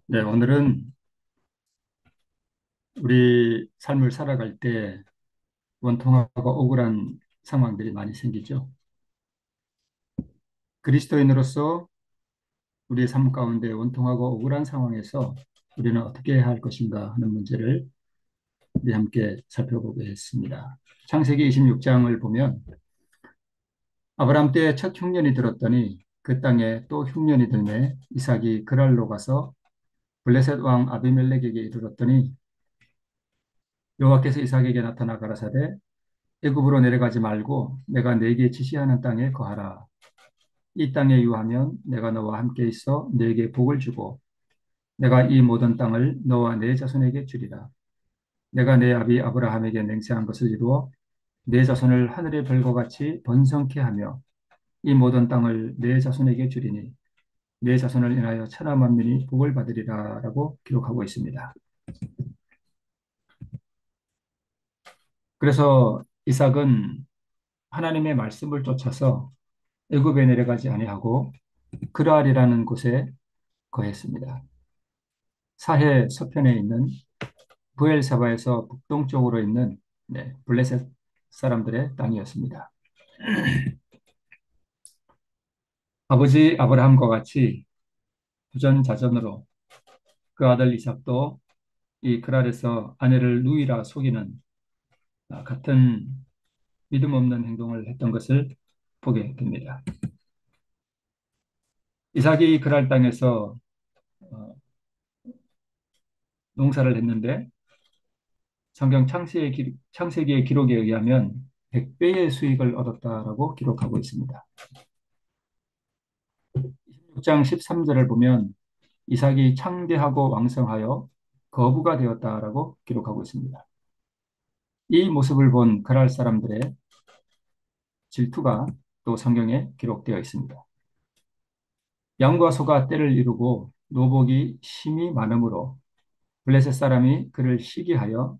네, 오늘은 우리 삶을 살아갈 때 원통하고 억울한 상황들이 많이 생기죠. 그리스도인으로서 우리의 삶 가운데 원통하고 억울한 상황에서 우리는 어떻게 해야 할 것인가 하는 문제를 우리 함께 살펴보겠습니다. 창세기 26장을 보면 아브라함 때에 첫 흉년이 들었더니 그 땅에 또 흉년이 들매 이삭이 그랄로 가서 블레셋 왕 아비멜렉에게 이르렀더니 여호와께서 이삭에게 나타나 가라사대 애굽으로 내려가지 말고 내가 네게 지시하는 땅에 거하라. 이 땅에 유하면 내가 너와 함께 있어 네게 복을 주고 내가 이 모든 땅을 너와 네 자손에게 주리라. 내가 내 아비 아브라함에게 맹세한 것을 이루어 네 자손을 하늘의 별과 같이 번성케 하며 이 모든 땅을 네 자손에게 주리니 네 자손을 인하여 천하 만민이 복을 받으리라라고 기록하고 있습니다. 그래서 이삭은 하나님의 말씀을 쫓아서 애굽에 내려가지 아니하고 그랄이라는 곳에 거했습니다. 사해 서편에 있는 부엘사바에서 북동쪽으로 있는 블레셋 사람들의 땅이었습니다. 아버지 아브라함과 같이 부전자전으로 그 아들 이삭도 이 그랄에서 아내를 누이라 속이는 같은 믿음 없는 행동을 했던 것을 보게 됩니다. 이삭이 그랄 땅에서 어, 농사를 했는데 성경 창세기의 기록에 의하면 100배의 수익을 얻었다라고 기록하고 있습니다. 6장 13절을 보면 이삭이 창대하고 왕성하여 거부가 되었다라고 기록하고 있습니다. 이 모습을 본 그랄 사람들의 질투가 또 성경에 기록되어 있습니다. 양과 소가 떼를 이루고 노복이 심이 많으므로 블레셋 사람이 그를 시기하여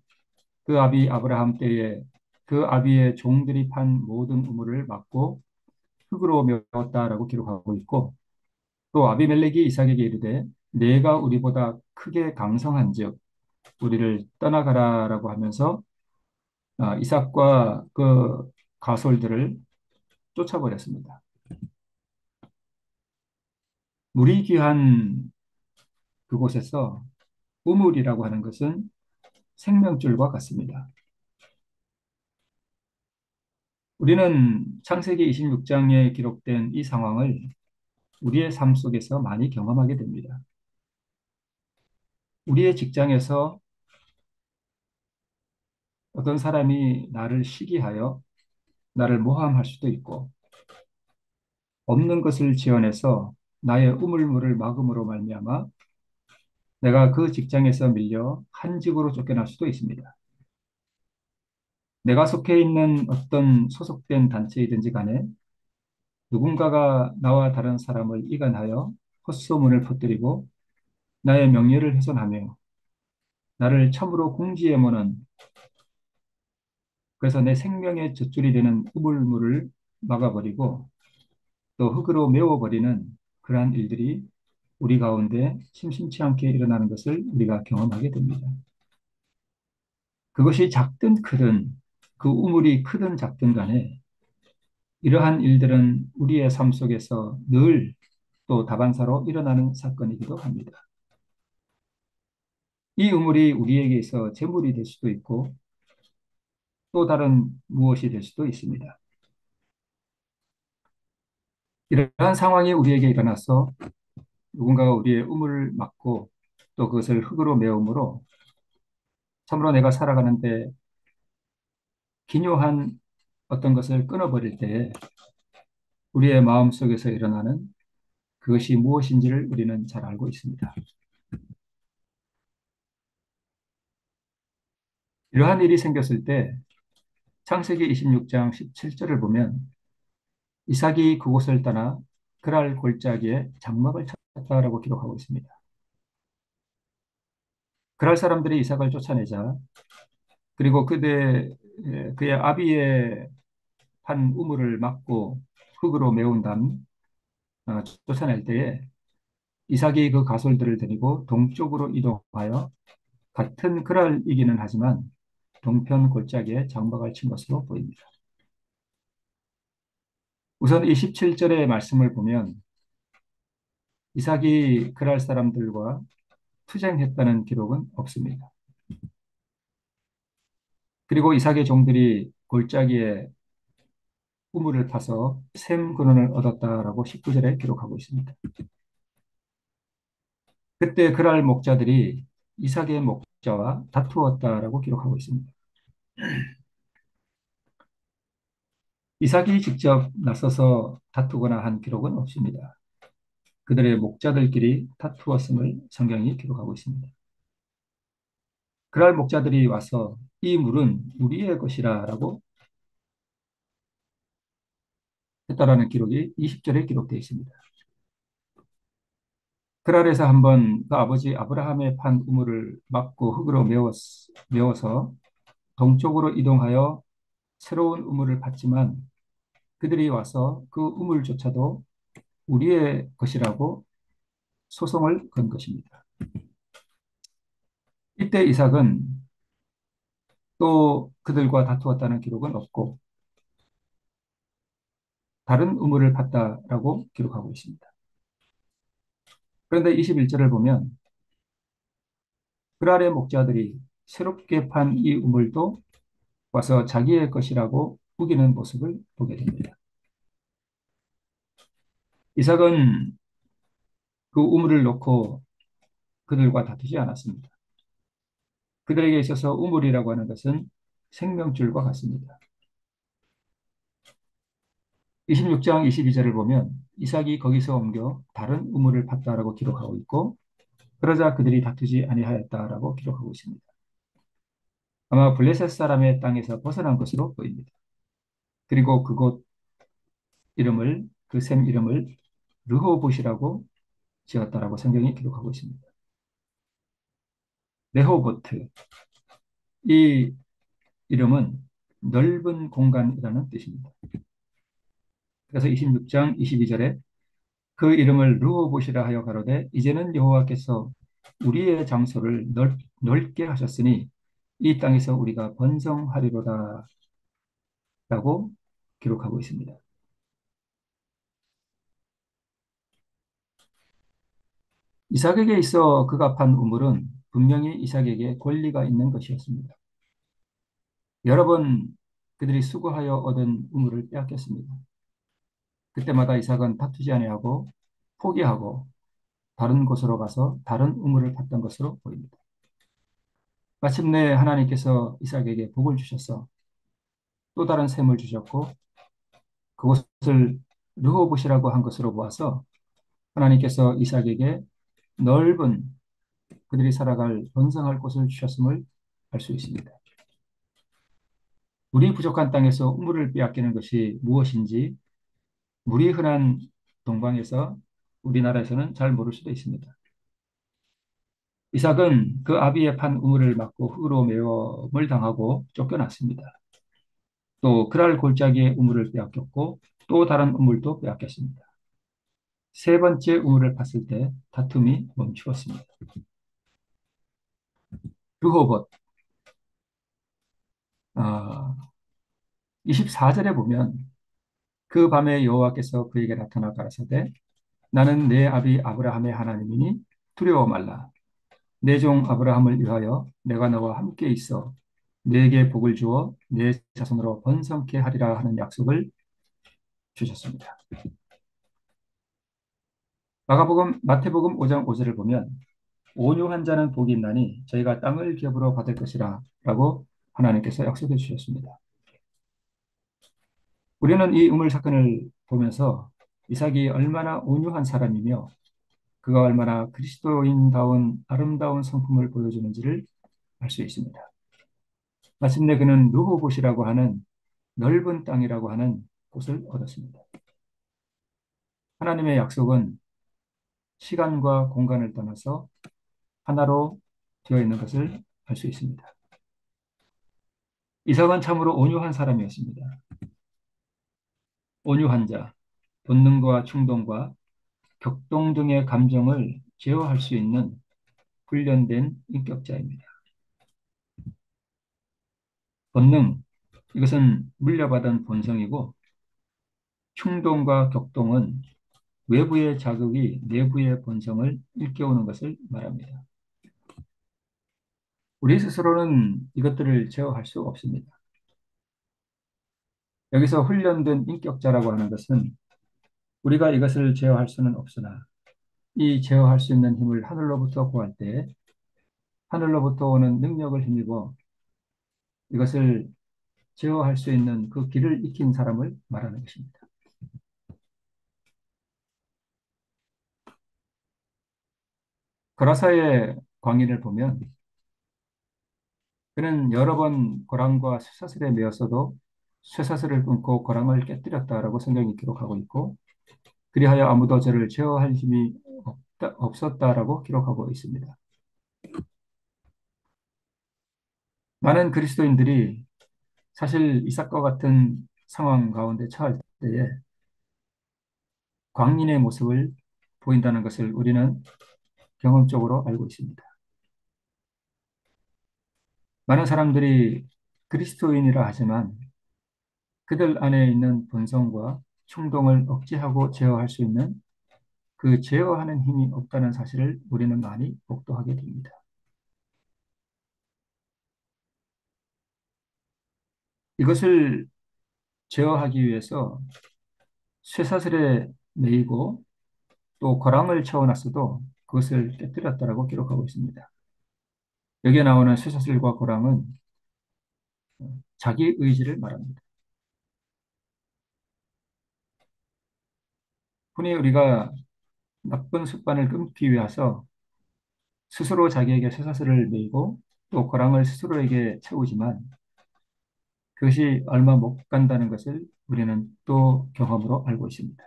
그 아비 아브라함 때에 그 아비의 종들이 판 모든 우물을 막고 흙으로 메웠다라고 기록하고 있고 또 아비멜렉이 이삭에게 이르되 내가 우리보다 크게 강성한즉 우리를 떠나가라라고 하면서 이삭과 그 가솔들을 쫓아버렸습니다. 물이 귀한 그곳에서 우물이라고 하는 것은 생명줄과 같습니다. 우리는 창세기 26장에 기록된 이 상황을 우리의 삶 속에서 많이 경험하게 됩니다. 우리의 직장에서 어떤 사람이 나를 시기하여 나를 모함할 수도 있고 없는 것을 지어내서 나의 우물물을 막음으로 말미암아 내가 그 직장에서 밀려 한직으로 쫓겨날 수도 있습니다. 내가 속해 있는 어떤 소속된 단체이든지 간에 누군가가 나와 다른 사람을 이간하여 헛소문을 퍼뜨리고 나의 명예를 훼손하며 나를 참으로 궁지에 모는 그래서 내 생명의 젖줄이 되는 우물물을 막아버리고 또 흙으로 메워버리는 그러한 일들이 우리 가운데 심심치 않게 일어나는 것을 우리가 경험하게 됩니다. 그것이 작든 크든 그 우물이 크든 작든 간에 이러한 일들은 우리의 삶 속에서 늘 또 다반사로 일어나는 사건이기도 합니다. 이 우물이 우리에게 서 재물이 될 수도 있고 또 다른 무엇이 될 수도 있습니다. 이러한 상황이 우리에게 일어나서 누군가가 우리의 우물을 막고 또 그것을 흙으로 메움으로 참으로 내가 살아가는데 기묘한 어떤 것을 끊어버릴 때에 우리의 마음 속에서 일어나는 그것이 무엇인지를 우리는 잘 알고 있습니다. 이러한 일이 생겼을 때 창세기 26장 17절을 보면 이삭이 그곳을 떠나 그랄 골짜기에 장막을 쳤다라고 기록하고 있습니다. 그랄 사람들이 이삭을 쫓아내자 그리고 그의 아비의 한 우물을 막고 흙으로 메운 다음 쫓아낼 때에 이삭이 그 가솔들을 데리고 동쪽으로 이동하여 같은 그랄이기는 하지만 동편 골짜기에 장막을 친 것으로 보입니다. 우선 이 17절의 말씀을 보면 이삭이 그랄 사람들과 투쟁했다는 기록은 없습니다. 그리고 이삭의 종들이 골짜기에 우물을 파서 샘 근원을 얻었다라고 19절에 기록하고 있습니다. 그때 그랄 목자들이 이삭의 목자와 다투었다라고 기록하고 있습니다. 이삭이 직접 나서서 다투거나 한 기록은 없습니다. 그들의 목자들끼리 다투었음을 성경이 기록하고 있습니다. 그랄 목자들이 와서 이 물은 우리의 것이라라고 했다라는 기록이 20절에 기록되어 있습니다. 그랄에서 한번 그 아버지 아브라함의 판 우물을 막고 흙으로 메워서 동쪽으로 이동하여 새로운 우물을 팠지만 그들이 와서 그 우물조차도 우리의 것이라고 소송을 건 것입니다. 이때 이삭은 또 그들과 다투었다는 기록은 없고 다른 우물을 팠다라고 기록하고 있습니다. 그런데 21절을 보면 그랄의 목자들이 새롭게 판 이 우물도 와서 자기의 것이라고 우기는 모습을 보게 됩니다. 이삭은 그 우물을 놓고 그들과 다투지 않았습니다. 그들에게 있어서 우물이라고 하는 것은 생명줄과 같습니다. 26장 22절을 보면 이삭이 거기서 옮겨 다른 우물을 팠다라고 기록하고 있고 그러자 그들이 다투지 아니하였다라고 기록하고 있습니다. 아마 블레셋 사람의 땅에서 벗어난 것으로 보입니다. 그리고 그곳 이름을 그 샘 이름을 르호봇이라고 지었다라고 성경이 기록하고 있습니다. 레호보트 이 이름은 넓은 공간이라는 뜻입니다. 그래서 26장 22절에 그 이름을 르호봇이라 하여 가로되 이제는 여호와께서 우리의 장소를 넓게 하셨으니 이 땅에서 우리가 번성하리로다 라고 기록하고 있습니다. 이삭에게 있어 그가 판 우물은 분명히 이삭에게 권리가 있는 것이었습니다. 여러 번 그들이 수고하여 얻은 우물을 빼앗겼습니다. 그때마다 이삭은 다투지 아니하고 포기하고 다른 곳으로 가서 다른 우물을 팠던 것으로 보입니다. 마침내 하나님께서 이삭에게 복을 주셔서 또 다른 샘을 주셨고 그곳을 르호봇이라고 한 것으로 보아서 하나님께서 이삭에게 넓은 그들이 살아갈 번성할 곳을 주셨음을 알 수 있습니다. 물이 부족한 땅에서 우물을 빼앗기는 것이 무엇인지 물이 흔한 동방에서 우리나라에서는 잘 모를 수도 있습니다. 이삭은 그 아비의 판 우물을 막고 흙으로 메움을 당하고 쫓겨났습니다. 또 그랄 골짜기의 우물을 빼앗겼고 또 다른 우물도 빼앗겼습니다. 세 번째 우물을 팠을 때 다툼이 멈추었습니다. 르호봇 24절에 보면 그 밤에 여호와께서 그에게 나타나 가라사대 나는 내 아비 아브라함의 하나님이니 두려워 말라. 내 종 아브라함을 위하여 내가 너와 함께 있어 내게 복을 주어 내 자손으로 번성케 하리라 하는 약속을 주셨습니다. 마태복음 5장 5절을 보면 온유한 자는 복이 있나니 저희가 땅을 기업으로 받을 것이라 라고 하나님께서 약속해 주셨습니다. 우리는 이 우물 사건을 보면서 이삭이 얼마나 온유한 사람이며 그가 얼마나 그리스도인다운 아름다운 성품을 보여주는지를 알 수 있습니다. 마침내 그는 르호봇이라고 하는 넓은 땅이라고 하는 곳을 얻었습니다. 하나님의 약속은 시간과 공간을 떠나서 하나로 되어 있는 것을 알 수 있습니다. 이삭은 참으로 온유한 사람이었습니다. 온유한 자, 본능과 충동과 격동 등의 감정을 제어할 수 있는 훈련된 인격자입니다. 본능, 이것은 물려받은 본성이고 충동과 격동은 외부의 자극이 내부의 본성을 일깨우는 것을 말합니다. 우리 스스로는 이것들을 제어할 수 없습니다. 여기서 훈련된 인격자라고 하는 것은 우리가 이것을 제어할 수는 없으나 이 제어할 수 있는 힘을 하늘로부터 구할 때 하늘로부터 오는 능력을 힘입어 이것을 제어할 수 있는 그 길을 익힌 사람을 말하는 것입니다. 거라사의 광인을 보면 그는 여러 번 고랑과 쇠사슬에 매였어도 쇠사슬을 끊고 고랑을 깨뜨렸다라고 성경이 기록하고 있고 그리하여 아무도 저를 제어할 힘이 없었다라고 기록하고 있습니다. 많은 그리스도인들이 사실 이삭과 같은 상황 가운데 처할 때에 광인의 모습을 보인다는 것을 우리는 경험적으로 알고 있습니다. 많은 사람들이 그리스도인이라 하지만 그들 안에 있는 본성과 충동을 억제하고 제어할 수 있는 그 제어하는 힘이 없다는 사실을 우리는 많이 목도하게 됩니다. 이것을 제어하기 위해서 쇠사슬에 매이고 또 거랑을 채워놨어도 그것을 깨뜨렸다라고 기록하고 있습니다. 여기에 나오는 쇠사슬과 거랑은 자기 의지를 말합니다. 흔히 우리가 나쁜 습관을 끊기 위해서 스스로 자기에게 쇠사슬을 매이고 또 거랑을 스스로에게 채우지만 그것이 얼마 못 간다는 것을 우리는 또 경험으로 알고 있습니다.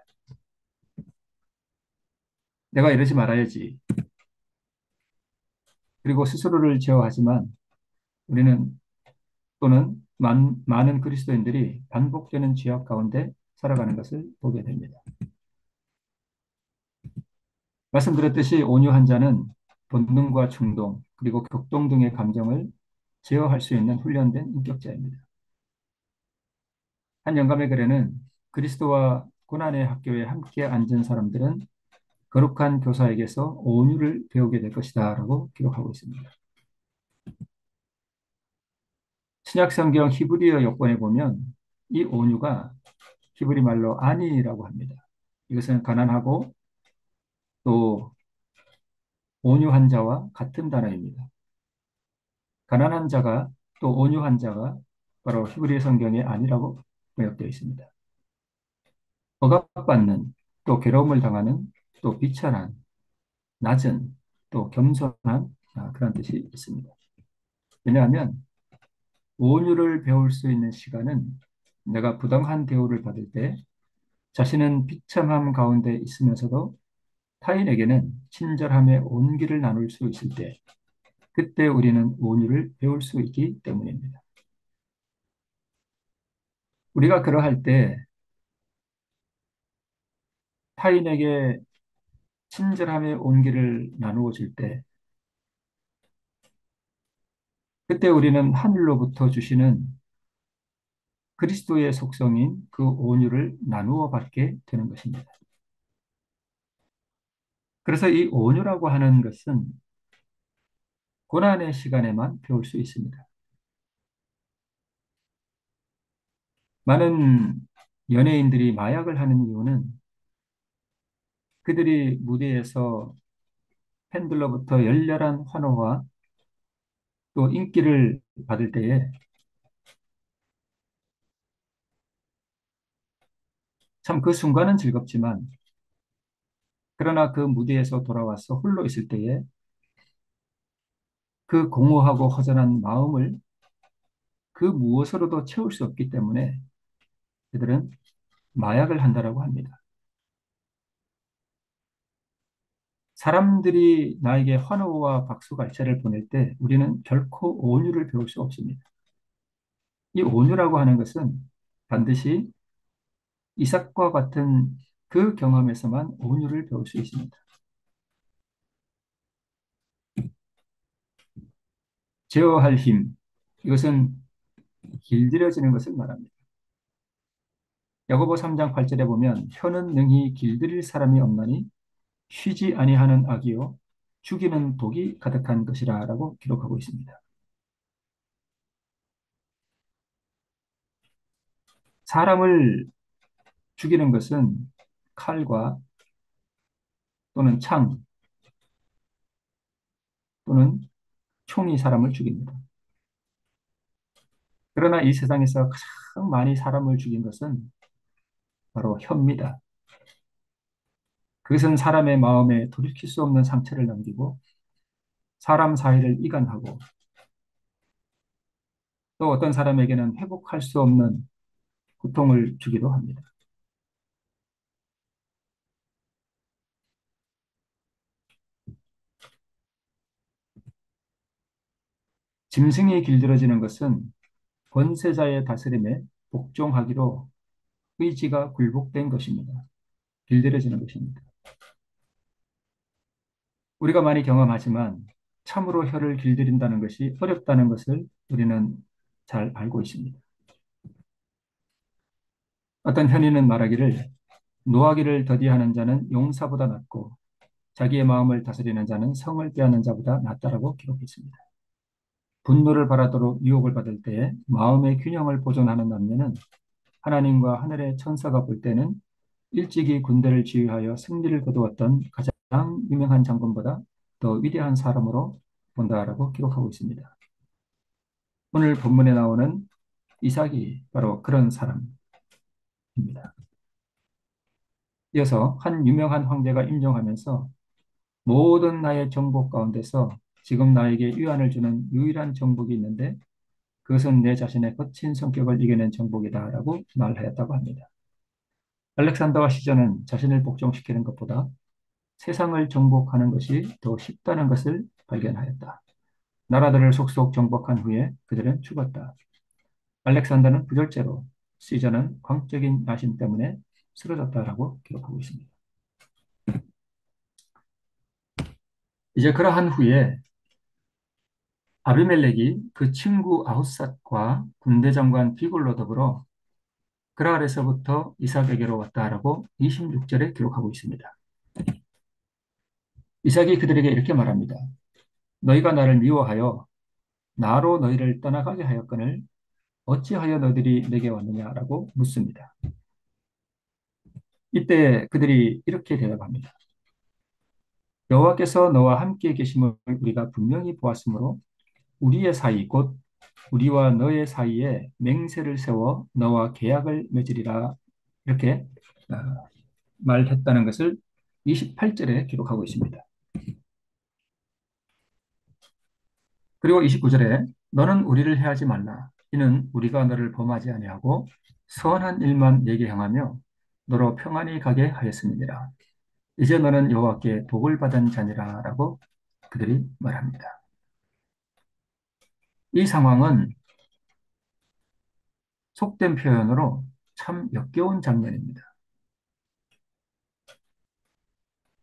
내가 이러지 말아야지. 그리고 스스로를 제어하지만 우리는 또는 많은 그리스도인들이 반복되는 죄악 가운데 살아가는 것을 보게 됩니다. 말씀드렸듯이 온유한 자는 본능과 충동 그리고 격동 등의 감정을 제어할 수 있는 훈련된 인격자입니다. 한 영감의 글에는 그리스도와 고난의 학교에 함께 앉은 사람들은 거룩한 교사에게서 온유를 배우게 될 것이다 라고 기록하고 있습니다. 신약성경 히브리어 역본에 보면 이 온유가 히브리 말로 아니라고 합니다. 이것은 가난하고 또 온유한 자와 같은 단어입니다. 가난한 자가 또 온유한 자가 바로 히브리 성경의 아니라고 번역되어 있습니다. 억압받는 또 괴로움을 당하는 또 비천한 낮은 또 겸손한 그런 뜻이 있습니다. 왜냐하면 온유를 배울 수 있는 시간은 내가 부당한 대우를 받을 때 자신은 비참함 가운데 있으면서도 타인에게는 친절함의 온기를 나눌 수 있을 때 그때 우리는 온유를 배울 수 있기 때문입니다. 우리가 그러할 때 타인에게 친절함의 온기를 나누어 줄 때 그때 우리는 하늘로부터 주시는 그리스도의 속성인 그 온유를 나누어 받게 되는 것입니다. 그래서 이 온유라고 하는 것은 고난의 시간에만 배울 수 있습니다. 많은 연예인들이 마약을 하는 이유는 그들이 무대에서 팬들로부터 열렬한 환호와 또 인기를 받을 때에 참 그 순간은 즐겁지만 그러나 그 무대에서 돌아와서 홀로 있을 때에 그 공허하고 허전한 마음을 그 무엇으로도 채울 수 없기 때문에 그들은 마약을 한다라고 합니다. 사람들이 나에게 환호와 박수 갈채를 보낼 때 우리는 결코 온유를 배울 수 없습니다. 이 온유라고 하는 것은 반드시 이삭과 같은 그 경험에서만 온유를 배울 수 있습니다. 제어할 힘, 이것은 길들여지는 것을 말합니다. 야고보 3장 8절에 보면 혀는 능히 길들일 사람이 없나니 쉬지 아니하는 악이요 죽이는 독이 가득한 것이라라고 기록하고 있습니다. 사람을 죽이는 것은 칼과 또는 창 또는 총이 사람을 죽입니다. 그러나 이 세상에서 가장 많이 사람을 죽인 것은 바로 혀입니다. 그것은 사람의 마음에 돌이킬 수 없는 상처를 남기고 사람 사이를 이간하고 또 어떤 사람에게는 회복할 수 없는 고통을 주기도 합니다. 짐승이 길들여지는 것은 권세자의 다스림에 복종하기로 의지가 굴복된 것입니다. 길들여지는 것입니다. 우리가 많이 경험하지만 참으로 혀를 길들인다는 것이 어렵다는 것을 우리는 잘 알고 있습니다. 어떤 현인은 말하기를 노하기를 더디하는 자는 용사보다 낫고 자기의 마음을 다스리는 자는 성을 빼앗는 자보다 낫다라고 기록했습니다. 분노를 발하도록 유혹을 받을 때에 마음의 균형을 보존하는 남녀는 하나님과 하늘의 천사가 볼 때는 일찍이 군대를 지휘하여 승리를 거두었던 가장 유명한 장군보다 더 위대한 사람으로 본다라고 기록하고 있습니다. 오늘 본문에 나오는 이삭이 바로 그런 사람입니다. 이어서 한 유명한 황제가 임종하면서 모든 나의 정복 가운데서 지금 나에게 위안을 주는 유일한 정복이 있는데 그것은 내 자신의 거친 성격을 이겨낸 정복이다라고 말하였다고 합니다. 알렉산더와 시전은 자신을 복종시키는 것보다 세상을 정복하는 것이 더 쉽다는 것을 발견하였다. 나라들을 속속 정복한 후에 그들은 죽었다. 알렉산더는 부절제로, 시전은 광적인 야심 때문에 쓰러졌다라고 기록하고 있습니다. 이제 그러한 후에 아비멜렉이 그 친구 아후삿과 군대 장관 비골로 더불어 그랄에서부터 이삭에게로 왔다라고 26절에 기록하고 있습니다. 이삭이 그들에게 이렇게 말합니다. 너희가 나를 미워하여 나로 너희를 떠나가게 하였거늘 어찌하여 너희들이 내게 왔느냐라고 묻습니다. 이때 그들이 이렇게 대답합니다. 여호와께서 너와 함께 계심을 우리가 분명히 보았으므로 우리의 사이 곧 우리와 너의 사이에 맹세를 세워 너와 계약을 맺으리라 이렇게 어, 말했다는 것을 28절에 기록하고 있습니다. 그리고 29절에 너는 우리를 해하지 말라. 이는 우리가 너를 범하지 아니하고 선한 일만 내게 향하며 너로 평안히 가게 하였음이니라. 이제 너는 여호와께 복을 받은 자니라라고 그들이 말합니다. 이 상황은 속된 표현으로 참 역겨운 장면입니다.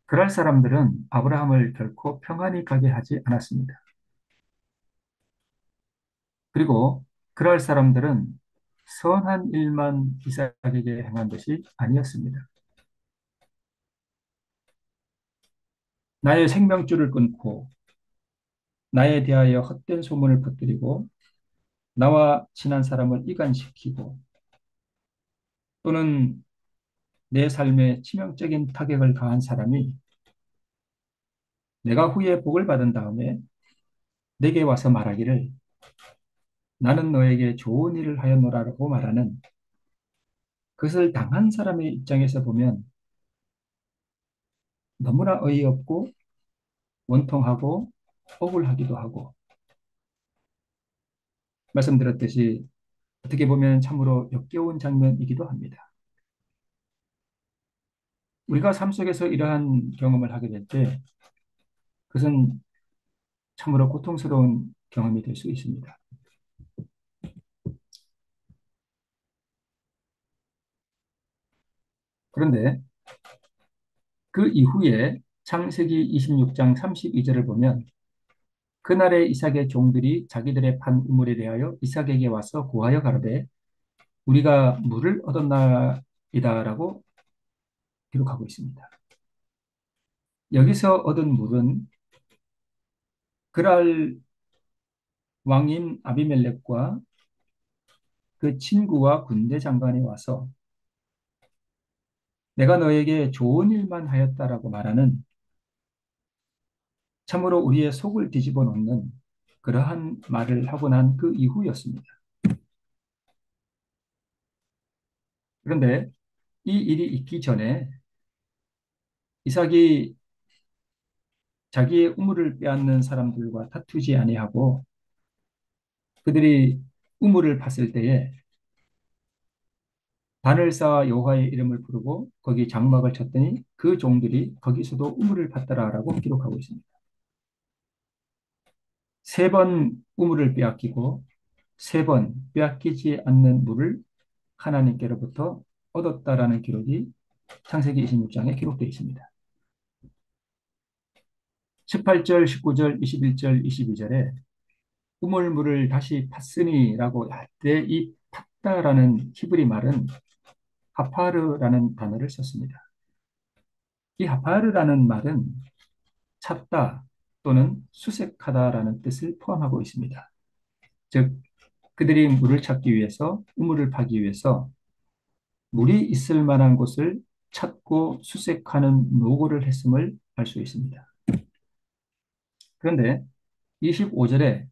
그럴 사람들은 아브라함을 결코 평안히 가게 하지 않았습니다. 그리고 그럴 사람들은 선한 일만 이삭에게 행한 것이 아니었습니다. 나의 생명줄을 끊고 나에 대하여 헛된 소문을 퍼뜨리고 나와 친한 사람을 이간시키고 또는 내 삶에 치명적인 타격을 가한 사람이 내가 후에 복을 받은 다음에 내게 와서 말하기를 나는 너에게 좋은 일을 하였노라라고 말하는 그것을 당한 사람의 입장에서 보면 너무나 어이없고 원통하고 억울하기도 하고 말씀드렸듯이 어떻게 보면 참으로 역겨운 장면이기도 합니다. 우리가 삶 속에서 이러한 경험을 하게 될 때 그것은 참으로 고통스러운 경험이 될 수 있습니다. 그런데 그 이후에 창세기 26장 32절을 보면 그날에 이삭의 종들이 자기들의 판 우물에 대하여 이삭에게 와서 고하여 가로되 우리가 물을 얻었나이다라고 기록하고 있습니다. 여기서 얻은 물은 그랄 왕인 아비멜렉과 그 친구와 군대 장관이 와서 내가 너에게 좋은 일만 하였다라고 말하는 참으로 우리의 속을 뒤집어 놓는 그러한 말을 하고 난 그 이후였습니다. 그런데 이 일이 있기 전에 이삭이 자기의 우물을 빼앗는 사람들과 다투지 아니하고 그들이 우물을 팠을 때에 단을 쌓아 여호와의 이름을 부르고 거기 장막을 쳤더니 그 종들이 거기서도 우물을 팠더라라고 기록하고 있습니다. 세 번 우물을 빼앗기고 세 번 빼앗기지 않는 물을 하나님께로부터 얻었다라는 기록이 창세기 26장에 기록되어 있습니다. 18절, 19절, 21절, 22절에 우물물을 다시 팠으니라고 할 때 이 팠다라는 히브리 말은 하파르라는 단어를 썼습니다. 이 하파르라는 말은 찾다 또는 수색하다라는 뜻을 포함하고 있습니다. 즉, 그들이 물을 찾기 위해서 우물을 파기 위해서 물이 있을 만한 곳을 찾고 수색하는 노고를 했음을 알 수 있습니다. 그런데 25절에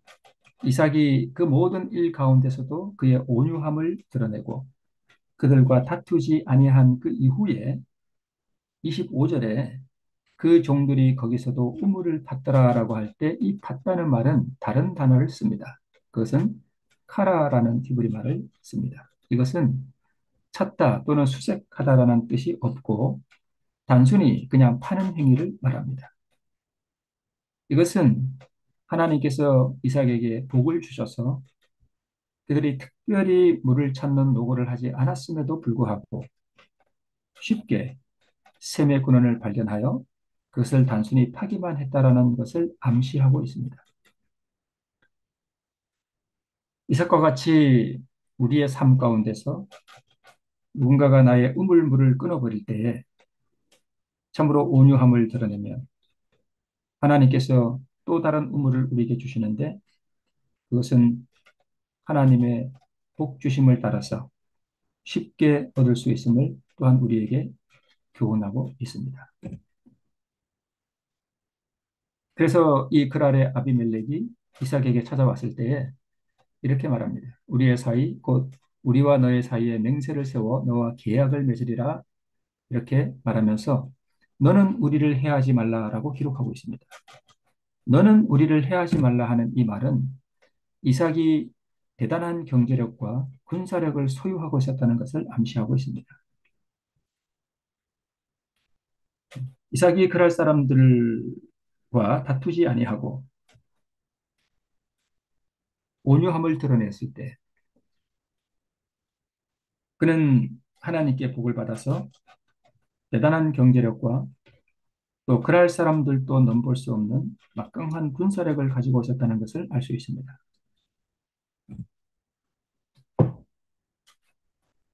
이삭이 그 모든 일 가운데서도 그의 온유함을 드러내고 그들과 다투지 아니한 그 이후에 25절에 그 종들이 거기서도 우물을 팠더라라고 할 때 이 팠다는 말은 다른 단어를 씁니다. 그것은 카라라는 히브리 말을 씁니다. 이것은 찾다 또는 수색하다라는 뜻이 없고 단순히 그냥 파는 행위를 말합니다. 이것은 하나님께서 이삭에게 복을 주셔서 그들이 특별히 물을 찾는 노고를 하지 않았음에도 불구하고 쉽게 셈의 근원을 발견하여 그것을 단순히 파기만 했다라는 것을 암시하고 있습니다. 이삭과 같이 우리의 삶 가운데서 누군가가 나의 우물물을 끊어버릴 때에 참으로 온유함을 드러내면 하나님께서 또 다른 우물을 우리에게 주시는데 그것은 하나님의 복 주심을 따라서 쉽게 얻을 수 있음을 또한 우리에게 교훈하고 있습니다. 그래서 이 그랄의 아비멜렉이 이삭에게 찾아왔을 때에 이렇게 말합니다. 우리의 사이 곧 우리와 너의 사이에 맹세를 세워 너와 계약을 맺으리라 이렇게 말하면서 너는 우리를 해하지 말라라고 기록하고 있습니다. 너는 우리를 해하지 말라 하는 이 말은 이삭이 대단한 경제력과 군사력을 소유하고 있었다는 것을 암시하고 있습니다. 이삭이 그랄 사람들과 다투지 아니하고 온유함을 드러냈을 때 그는 하나님께 복을 받아서 대단한 경제력과 또 그랄 사람들도 넘볼 수 없는 막강한 군사력을 가지고 있었다는 것을 알 수 있습니다.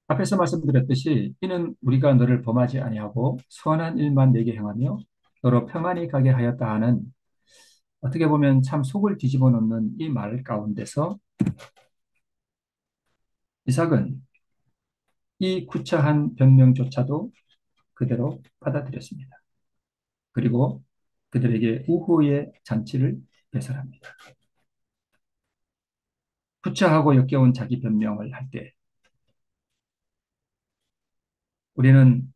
앞에서 말씀드렸듯이 이는 우리가 너를 범하지 아니하고 선한 일만 내게 행하며 너로 평안히 가게 하였다 하는 어떻게 보면 참 속을 뒤집어 놓는 이 말 가운데서 이삭은 이 구차한 변명조차도 그대로 받아들였습니다. 그리고 그들에게 우호의 잔치를 배설합니다. 구차하고 역겨운 자기 변명을 할 때 우리는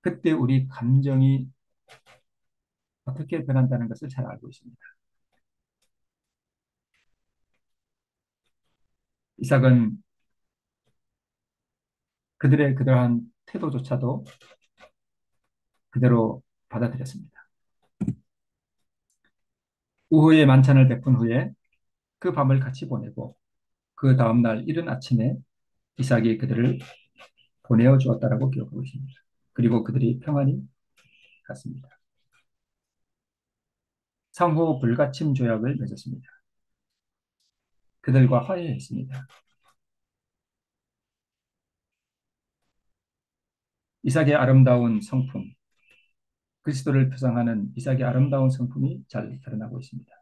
그때 우리 감정이 어떻게 변한다는 것을 잘 알고 있습니다. 이삭은 그들의 그러한 태도조차도 그대로 받아들였습니다. 우호의 만찬을 베푼 후에 그 밤을 같이 보내고 그 다음날 이른 아침에 이삭이 그들을 보내어 주었다라고 기록하고 있습니다. 그리고 그들이 평안히 갔습니다. 상호 불가침 조약을 맺었습니다. 그들과 화해했습니다. 이삭의 아름다운 성품, 그리스도를 표상하는 이삭의 아름다운 성품이 잘 드러나고 있습니다.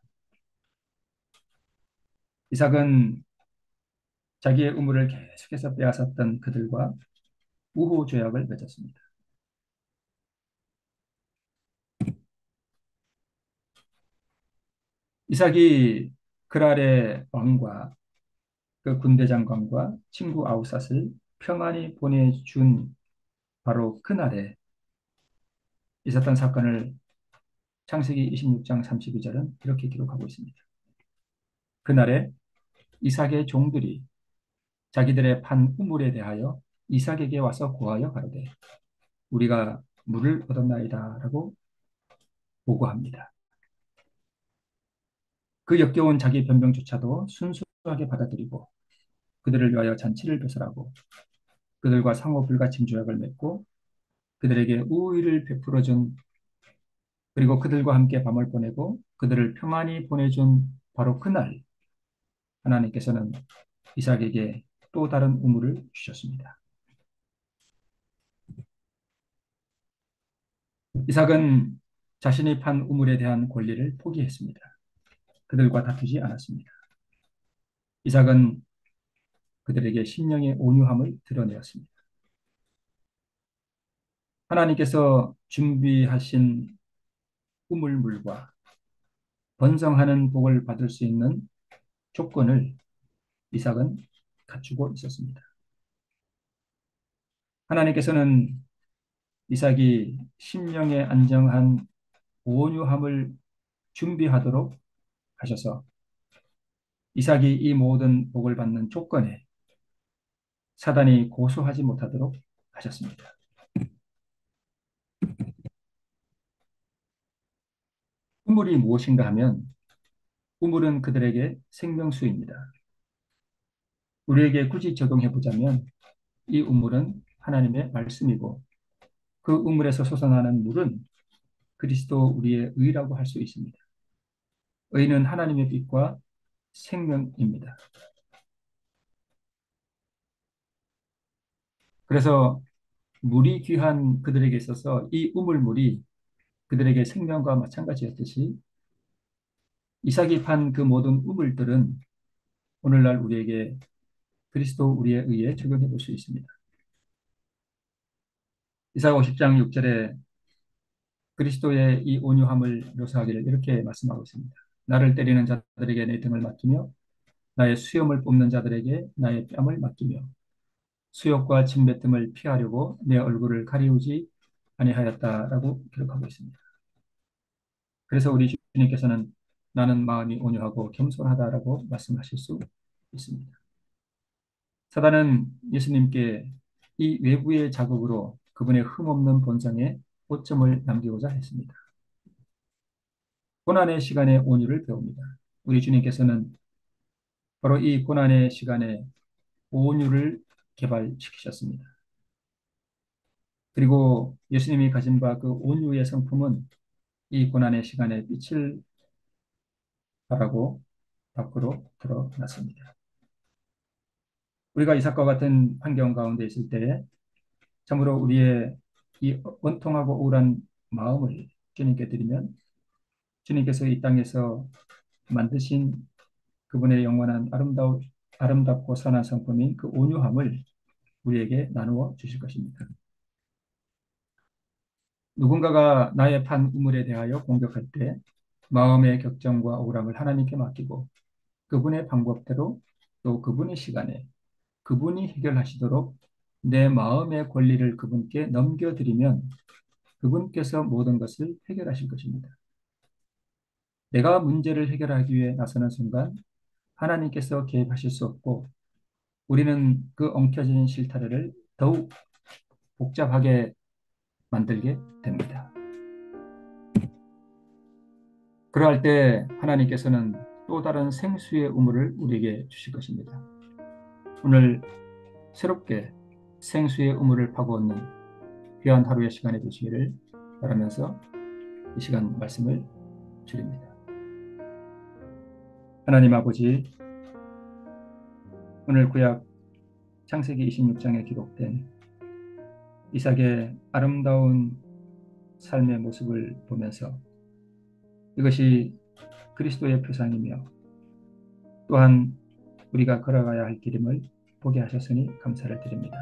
이삭은 자기의 우물을 계속해서 빼앗았던 그들과 우호 조약을 맺었습니다. 이삭이 그랄의 왕과 그 군대 장관과 친구 아우삿을 평안히 보내준 바로 그날에 있었던 사건을 창세기 26장 32절은 이렇게 기록하고 있습니다. 그날에 이삭의 종들이 자기들의 판 우물에 대하여 이삭에게 와서 고하여 가로되 우리가 물을 얻었나이다 라고 보고합니다. 그 역겨운 자기 변명조차도 순수하게 받아들이고 그들을 위하여 잔치를 배설하고 그들과 상호 불가침 조약을 맺고 그들에게 우의를 베풀어준 그리고 그들과 함께 밤을 보내고 그들을 평안히 보내준 바로 그날 하나님께서는 이삭에게 또 다른 우물을 주셨습니다. 이삭은 자신이 판 우물에 대한 권리를 포기했습니다. 그들과 다투지 않았습니다. 이삭은 그들에게 심령의 온유함을 드러내었습니다. 하나님께서 준비하신 우물물과 번성하는 복을 받을 수 있는 조건을 이삭은 갖추고 있었습니다. 하나님께서는 이삭이 심령의 안정한 온유함을 준비하도록 하셔서 이삭이 이 모든 복을 받는 조건에 사단이 고소하지 못하도록 하셨습니다. 우물이 무엇인가 하면 우물은 그들에게 생명수입니다. 우리에게 굳이 적용해 보자면 이 우물은 하나님의 말씀이고 그 우물에서 솟아나는 물은 그리스도 우리의 의라고 할 수 있습니다. 의는 하나님의 빛과 생명입니다. 그래서 물이 귀한 그들에게 있어서 이 우물물이 그들에게 생명과 마찬가지였듯이 이삭이 판 그 모든 우물들은 오늘날 우리에게 그리스도 우리에 의해 적용해 볼 수 있습니다. 이사야 50장 6절에 그리스도의 이 온유함을 묘사하기를 이렇게 말씀하고 있습니다. 나를 때리는 자들에게 내 등을 맡기며 나의 수염을 뽑는 자들에게 나의 뺨을 맡기며 수욕과 침뱉음을 피하려고 내 얼굴을 가리우지 아니하였다라고 기록하고 있습니다. 그래서 우리 주님께서는 나는 마음이 온유하고 겸손하다라고 말씀하실 수 있습니다. 사단은 예수님께 이 외부의 자극으로 그분의 흠없는 본성에 오점을 남기고자 했습니다. 고난의 시간에 온유를 배웁니다. 우리 주님께서는 바로 이 고난의 시간에 온유를 개발시키셨습니다. 그리고 예수님이 가진 바 그 온유의 성품은 이 고난의 시간에 빛을 발하고 밖으로 드러났습니다. 우리가 이삭과 같은 환경 가운데 있을 때에 참으로 우리의 이 원통하고 우울한 마음을 주님께 드리면 주님께서 이 땅에서 만드신 그분의 영원한 아름답고 선한 성품인 그 온유함을 우리에게 나누어 주실 것입니다. 누군가가 나의 판 우물에 대하여 공격할 때 마음의 격정과 우울함을 하나님께 맡기고 그분의 방법대로 또 그분의 시간에 그분이 해결하시도록 내 마음의 권리를 그분께 넘겨드리면 그분께서 모든 것을 해결하실 것입니다. 내가 문제를 해결하기 위해 나서는 순간 하나님께서 개입하실 수 없고 우리는 그 엉켜진 실타래를 더욱 복잡하게 만들게 됩니다. 그러할 때 하나님께서는 또 다른 생수의 우물을 우리에게 주실 것입니다. 오늘 새롭게 생수의 우물을 파고 얻는 귀한 하루의 시간이 되시기를 바라면서 이 시간 말씀을 드립니다. 하나님 아버지, 오늘 구약 창세기 26장에 기록된 이삭의 아름다운 삶의 모습을 보면서 이것이 그리스도의 표상이며 또한 우리가 걸어가야 할 길임을 보게 하셨으니 감사를 드립니다.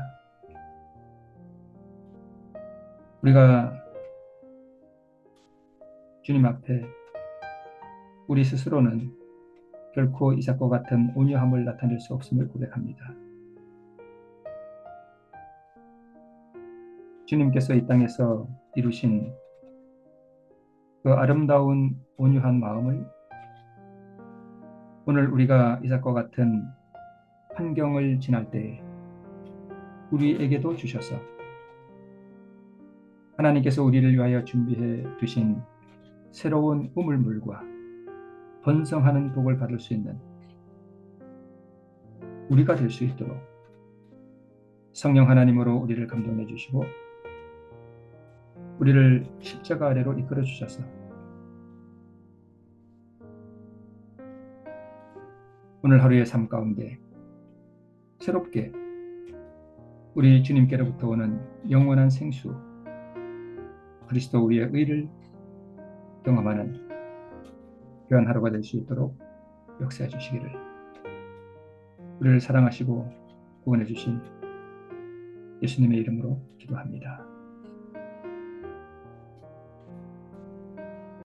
우리가 주님 앞에 우리 스스로는 결코 이삭과 같은 온유함을 나타낼 수 없음을 고백합니다. 주님께서 이 땅에서 이루신 그 아름다운 온유한 마음을 오늘 우리가 이삭과 같은 환경을 지날 때에 우리에게도 주셔서 하나님께서 우리를 위하여 준비해 두신 새로운 우물물과 번성하는 복을 받을 수 있는 우리가 될 수 있도록 성령 하나님으로 우리를 감동해 주시고 우리를 십자가 아래로 이끌어 주셔서 오늘 하루의 삶 가운데 새롭게 우리 주님께로부터 오는 영원한 생수 그리스도 우리의 의를 경험하는 귀한 하루가 될 수 있도록 역사해 주시기를 우리를 사랑하시고 구원해 주신 예수님의 이름으로 기도합니다.